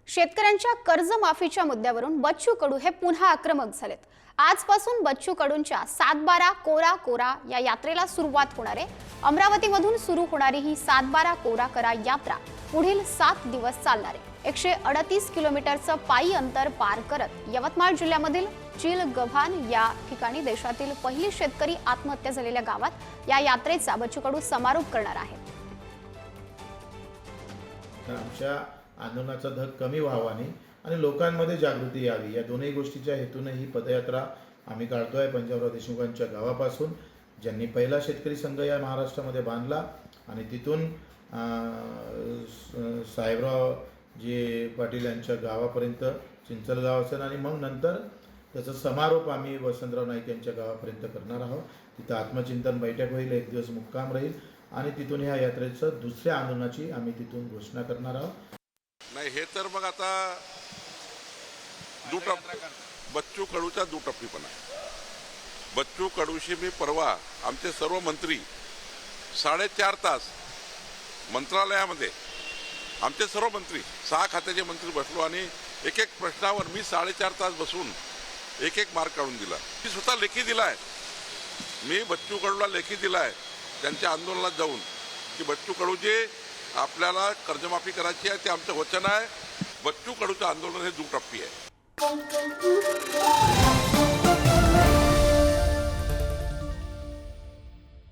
शेतकऱ्यांच्या कर्जमाफीच्या मुद्द्यावरून बच्चू कडू हे पुन्हा आक्रमक झालेत। आजपासून बच्चू कडूंच्या 7/12 कोरा कोरा या यात्रेला सुरुवात होणार आहे। अमरावतीमधून सुरू होणारी ही 7/12 कोरा कोरा यात्रा पुढील 7 दिवस चालणार आहे। 138 किलोमीटरचं पायी अंतर पार करत यवतमाळ जिल्ह्यामधील चिलगव्हाण या ठिकाणी देशातील पहिली शेतकरी आत्महत्या झालेल्या गावात या यात्रेचा बच्चू कडू समारोप करणार आहेत। आमच्या आंदोलनाचा धग कमी व्हावा आणि लोकांमध्ये जागृती यावी या दोन्ही गोष्टीच्या हेतूने ही पदयात्रा आम्ही काढतोय। पंजाबराव देशमुखांच्या गावापासून, ज्यांनी पहिला शेतकरी संघ या महाराष्ट्रामध्ये बांधला, आणि तिथून साहेबराव जे पाटील यांच्या गावापर्यंत चिंचलगाव असेल, आणि मग नंतर त्याचा समारोप आम्ही वसंतराव नाईक यांच्या गावापर्यंत करणार आहोत। तिथं आत्मचिंतन बैठक होईल, 1 दिवस मुक्काम राहील, आणि तिथून ह्या यात्रेचं दुसऱ्या आंदोलनाची आम्ही तिथून घोषणा करणार आहोत। नाही, हे तर मग आता बच्चू कडूचा दुटप्पीपणा। बच्चू कडूशी मी परवा आमचे सर्व मंत्री 4.5 तास मंत्रालयामध्ये, आमचे सर्व मंत्री 6 खात्याचे मंत्री बसलो, आणि एक एक प्रश्नावर मी 4.5 तास बसून एक मार्क काढून दिला। मी स्वतः लेखी दिलाय, मी बच्चू कडूला लेखी दिलाय त्यांच्या आंदोलनात जाऊन की बच्चू कडू जे आपल्याला कर्जमाफी करायची आहे ते आमचं वचन आहे। बच्चू कडूचं आंदोलन हे दुटप्पी आहे।